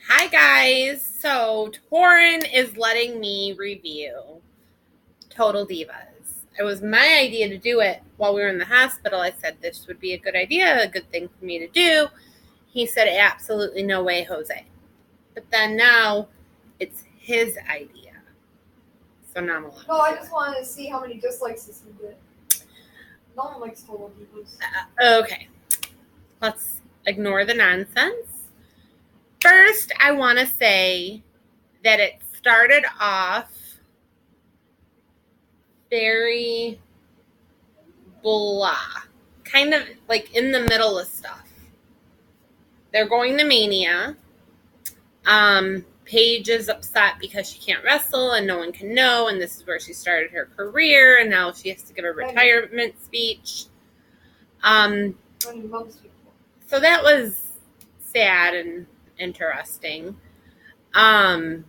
Hi guys, so Torrin is letting me review Total Divas. It was my idea to do it while we were in the hospital. I said this would be a good idea, a good thing for me to do. He said absolutely no way, Jose. But then now it's his idea. So now I'm allowed. No, I just wanted to see how many dislikes this would get. No one likes Total Divas. Okay, let's ignore the nonsense. First, I want to say that it started off very blah, kind of like in the middle of stuff. They're going to Mania. Paige is upset because she can't wrestle and no one can know, and this is where she started her career, and now she has to give a retirement speech. So that was sad and interesting. Then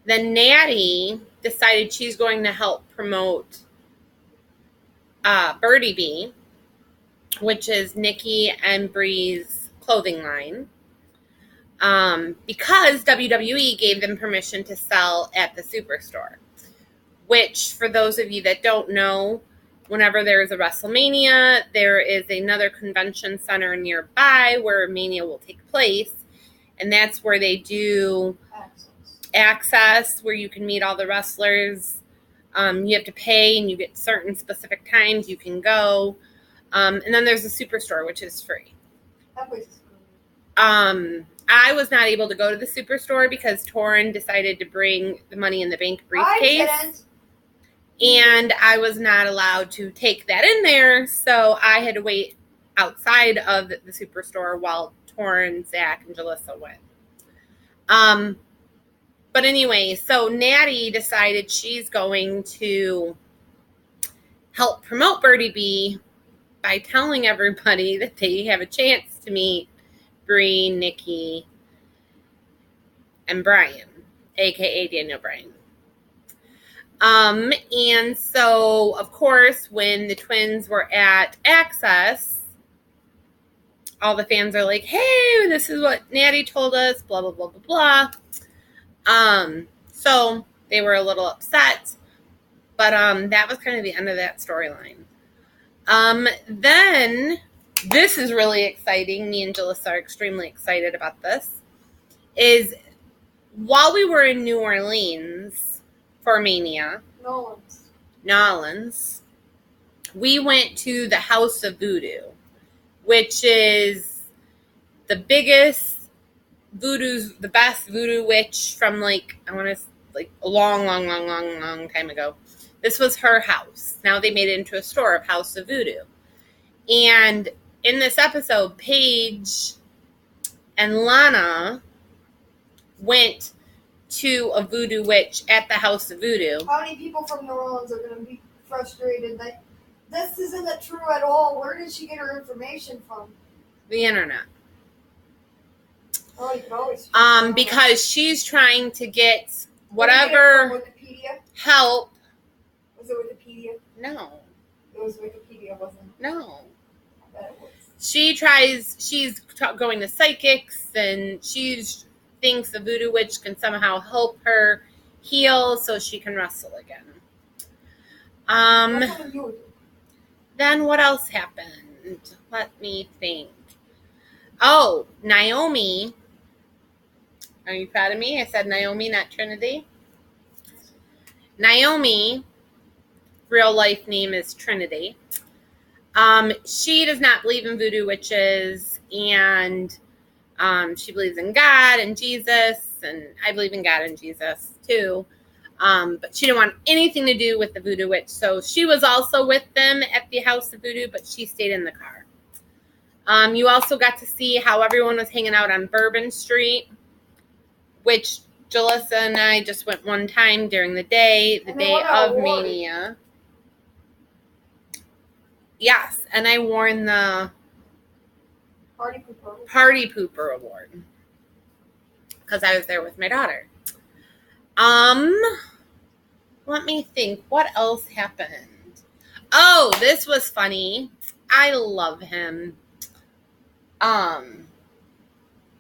Natty decided she's going to help promote Birdie Bee, which is Nikki and Bree's clothing line, because WWE gave them permission to sell at the Superstore, which, for those of you that don't know, whenever there is a WrestleMania, there is another convention center nearby where Mania will take place, and that's where they do access, where you can meet all the wrestlers. You have to pay, and you get certain specific times you can go. And then there's a Superstore, which is free. That place is cool. I was not able to go to the Superstore because Torrin decided to bring the Money in the Bank briefcase. I didn't. And I was not allowed to take that in there, so I had to wait outside of the Superstore while Torrin, Zach, and Jalissa went. But anyway, so Natty decided she's going to help promote Birdie Bee by telling everybody that they have a chance to meet Bree, Nikki, and Brian, a.k.a. Daniel Bryan. And so, of course, when the twins were at Access, all the fans are like, hey, this is what Natty told us, blah, blah, blah, blah, blah. So they were a little upset, but that was kind of the end of that storyline. Then, this is really exciting. Me and Jalissa are extremely excited about this. Is while we were in New Orleans for Mania, Nolans, we went to the House of Voodoo, which is the biggest the best voodoo witch from a long time ago. This was her house. Now they made it into a store of House of Voodoo. And in this episode, Paige and Lana went to a voodoo witch at the House of Voodoo. How many people from New Orleans are going to be frustrated that this isn't true at all? Where did she get her information from? The internet. Oh, you could always. Because she's trying to get whatever help. Was it Wikipedia? No. It was Wikipedia, wasn't it? No. I bet it was. She's going to psychics, and she thinks the voodoo witch can somehow help her heal so she can wrestle again. Then what else happened? Let me think. Oh, Naomi. Are you proud of me? I said Naomi, not Trinity. Naomi, real life name is Trinity. She does not believe in voodoo witches, and she believes in God and Jesus, and I believe in God and Jesus too. But she didn't want anything to do with the voodoo witch, so she was also with them at the House of Voodoo, but she stayed in the car. You also got to see how everyone was hanging out on Bourbon Street, which Jalissa and I just went one time during the day of Mania. Yes, and I won the Party Pooper Award because I was there with my daughter. Let me think. What else happened? Oh, this was funny. I love him.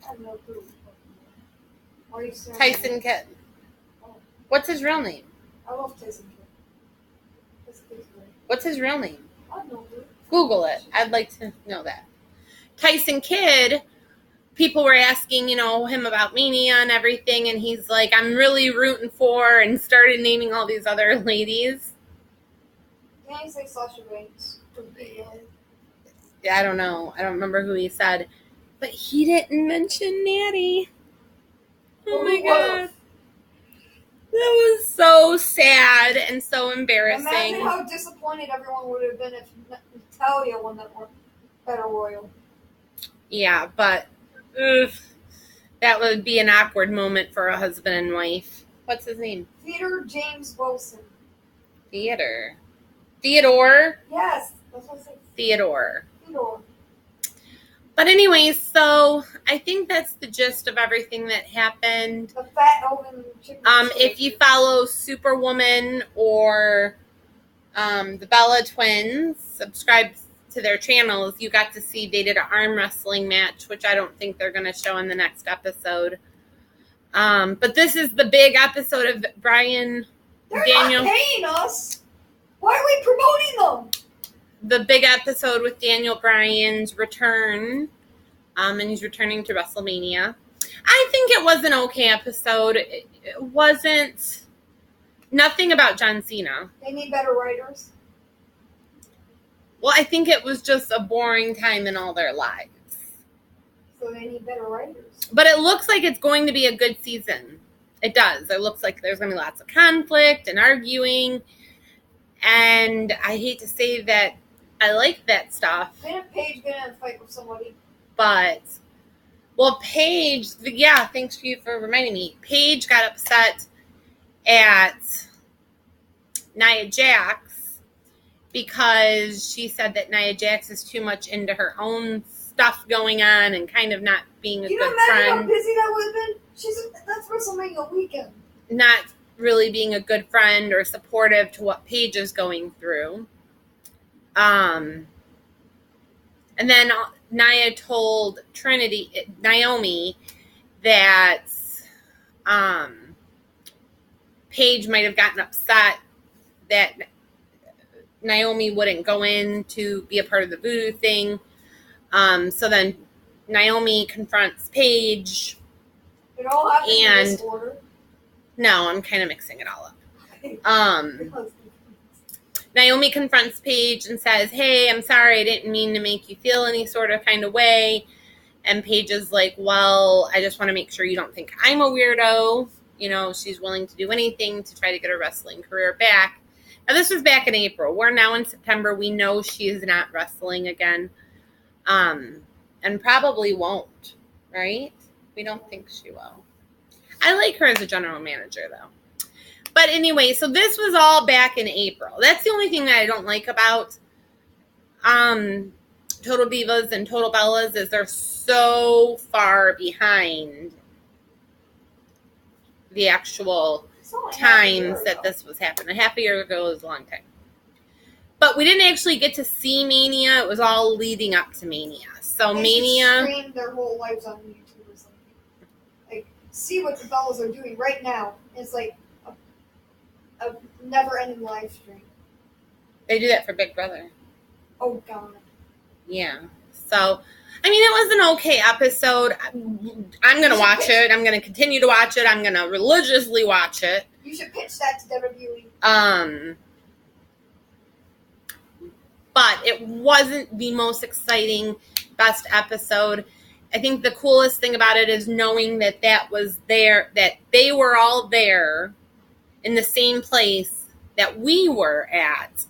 I have no clue. Why are you staring? Tyson Kidd. What's his real name? I love Tyson Kidd. That's great. What's his real name? I have no clue. Google it. I'd like to know that. Tyson Kidd, people were asking, him about Mania and everything, and he's like, I'm really rooting for, and started naming all these other ladies. Can I say Sasha Banks? Yeah, I don't know. I don't remember who he said. But he didn't mention Natty. Oh my God. That was so sad and so embarrassing. Imagine how disappointed everyone would have been if Natalia won that Battle Royal. Yeah, but that would be an awkward moment for a husband and wife. What's his name? Theodore James Wilson. Theodore? Yes, that's what I said. Theodore. Theodore. But anyways, so I think that's the gist of everything that happened. The fat elven chicken. If you follow Superwoman or the Bella Twins, subscribe to their channels, you got to see they did an arm wrestling match, which I don't think they're going to show in the next episode. But this is the big episode of Brian Daniel. They're not paying us. Why are we promoting them? The big episode with Daniel Bryan's return, and he's returning to WrestleMania. I think it was an okay episode. It wasn't nothing about John Cena. They need better writers. Well, I think it was just a boring time in all their lives. So they need better writers. But it looks like it's going to be a good season. It does. It looks like there's going to be lots of conflict and arguing. And I hate to say that I like that stuff. Didn't Paige get in a fight with somebody? But, well, Paige, yeah, thanks for you for reminding me. Paige got upset at Nia Jax because she said that Nia Jax is too much into her own stuff going on and kind of not being a good You imagine friend. how busy that would have been? That's WrestleMania weekend. Not really being a good friend or supportive to what Paige is going through. And then Nia told Naomi that Paige might have gotten upset that Naomi wouldn't go in to be a part of the voodoo thing. So then Naomi confronts Paige. It all happened in this order. No, I'm kind of mixing it all up. Naomi confronts Paige and says, hey, I'm sorry, I didn't mean to make you feel any sort of kind of way. And Paige is like, well, I just want to make sure you don't think I'm a weirdo. She's willing to do anything to try to get her wrestling career back. Now, this was back in April. We're now in September. We know she is not wrestling again. And probably won't, right? We don't think she will. I like her as a general manager, though. But anyway, so this was all back in April. That's the only thing that I don't like about Total Divas and Total Bellas is they're so far behind the actual times that this was happening. Half a year ago is a long time. But we didn't actually get to see Mania. It was all leading up to Mania. So they Mania stream their whole lives on YouTube or something. Like, see what the fellas are doing right now. It's like a never-ending live stream. They do that for Big Brother. Oh, God. Yeah. So, I mean, it was an okay episode. I'm going to watch it. I'm going to continue to watch it. I'm going to religiously watch it. You should pitch that to WWE. But it wasn't the most exciting, best episode. I think the coolest thing about it is knowing that was there, that they were all there in the same place that we were at.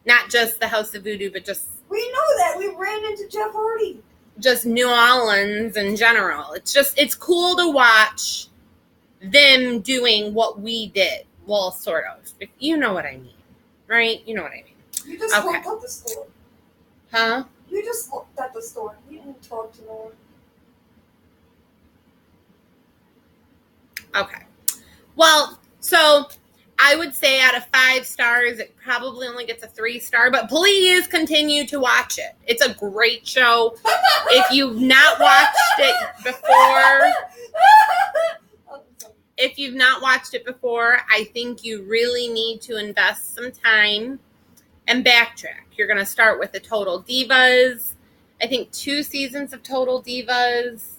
Not just the House of Voodoo, but just... We know that. We ran into Jeff Hardy. Just New Orleans in general. It's cool to watch them doing what we did. Well, sort of. If you know what I mean. Right? You know what I mean. You just looked at the store. Huh? You just looked at the store. You didn't talk to no one. Okay. Well, so I would say out of 5 stars, it probably only gets a 3-star, but please continue to watch it. It's a great show. If you've not watched it before not watched it before, I think you really need to invest some time and backtrack. You're going to start with the Total Divas. I think 2 seasons of Total Divas,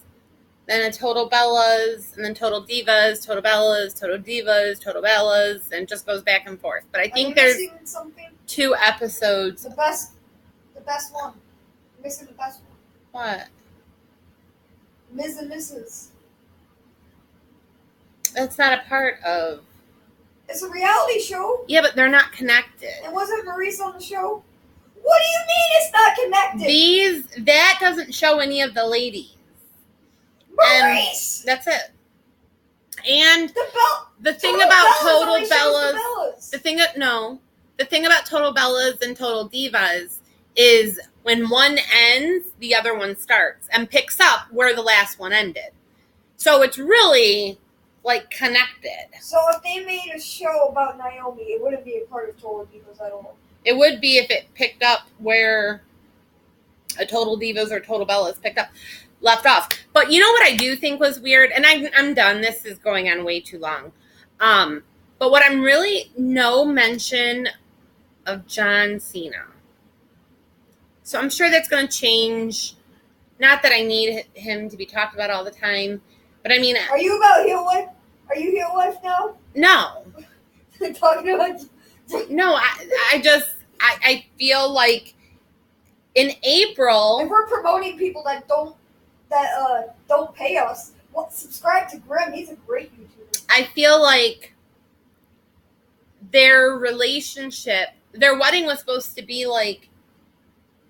then a Total Bellas, and then Total Divas, Total Bellas, Total Divas, Total Bellas, and it just goes back and forth. But I think there's something? 2 episodes. The best one. You're missing the best one. What? Ms. and Mrs. That's not a part of. It's a reality show. Yeah, but they're not connected. And wasn't Maurice on the show? What do you mean it's not connected? That doesn't show any of the ladies. Maurice! And that's it. And the thing Total about Bellas Total only shows Bellas, the thing about Total Bellas and Total Divas is when one ends, the other one starts and picks up where the last one ended. So it's really like connected. So if they made a show about Naomi, it wouldn't be a part of Total Divas at all. It would be if it picked up where a Total Divas or Total Bellas left off. But you know what I do think was weird, and I'm done. This is going on way too long. But what I'm really, no mention of John Cena. So I'm sure that's going to change. Not that I need him to be talked about all the time, but I mean, are you about heel wife? Are you heel wife now? No. Talking about. No, I feel like in April. If we're promoting people that don't pay us, well, subscribe to Grim. He's a great YouTuber. I feel like their relationship, their wedding was supposed to be like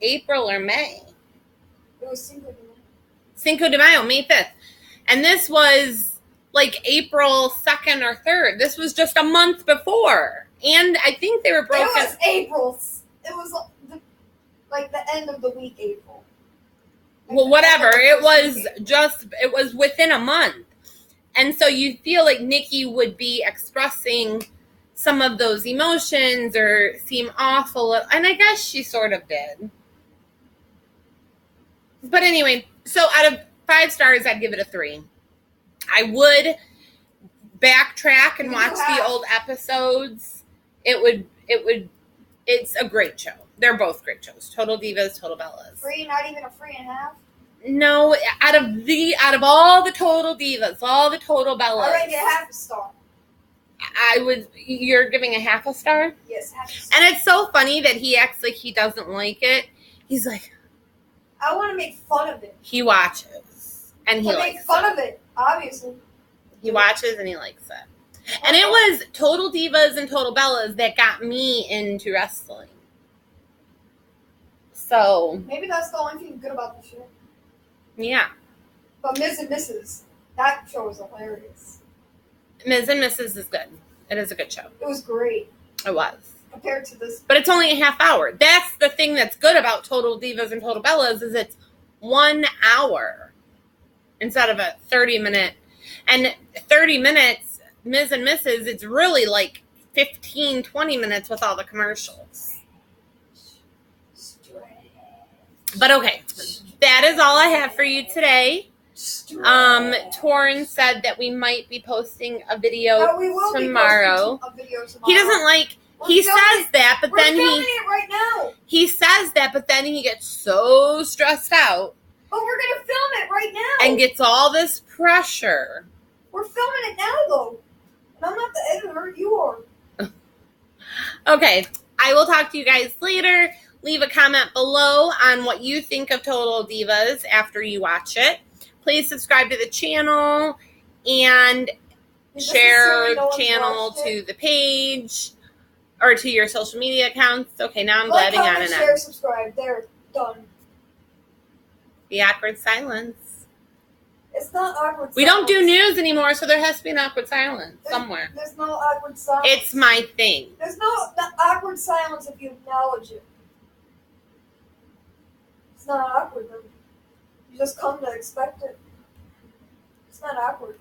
April or May. It was Cinco de Mayo. Cinco de Mayo, May 5th. And this was like April 2nd or 3rd. This was just a month before. And I think they were broken. It was April. It was like the end of the week, April. Well, whatever. It was within a month. And so you feel like Nikki would be expressing some of those emotions or seem awful. And I guess she sort of did. But anyway, so out of 5 stars, I'd give it a 3. I would backtrack and watch the old episodes. It's a great show. They're both great shows. Total Divas, Total Bellas. 3, not even a 3.5? No, out of all the Total Divas, all the Total Bellas. I rate it half a star. You're giving a half a star? Yes, half a star. And it's so funny that he acts like he doesn't like it. He's like, I want to make fun of it. He watches. And he likes make fun of it, obviously. He watches and he likes it. And it was Total Divas and Total Bellas that got me into wrestling. So. Maybe that's the only thing good about the show. Yeah. But Ms. and Mrs., that show was hilarious. Ms. and Mrs. is good. It is a good show. It was great. It was. Compared to this. But it's only a half hour. That's the thing that's good about Total Divas and Total Bellas is it's 1 hour instead of a 30-minute. And 30 minutes, Ms. and Mrs., it's really like 15, 20 minutes with all the commercials. But okay, that is all I have for you today. Torrin said that we might be posting a video tomorrow. He doesn't like. He says that, but then filming it right now. He says that, but then he gets so stressed out. But we're gonna film it right now. And gets all this pressure. We're filming it now, though. And I'm not the editor. You are. Okay, I will talk to you guys later. Leave a comment below on what you think of Total Divas after you watch it. Please subscribe to the channel and share the channel to the page or to your social media accounts. Okay, now I'm blabbing on and on. Share, subscribe. They're done. The awkward silence. It's not awkward silence. We don't do news anymore, so there has to be an awkward silence somewhere. There's no awkward silence. It's my thing. There's no awkward silence if you acknowledge it. It's not awkward, though. You just come to expect it. It's not awkward.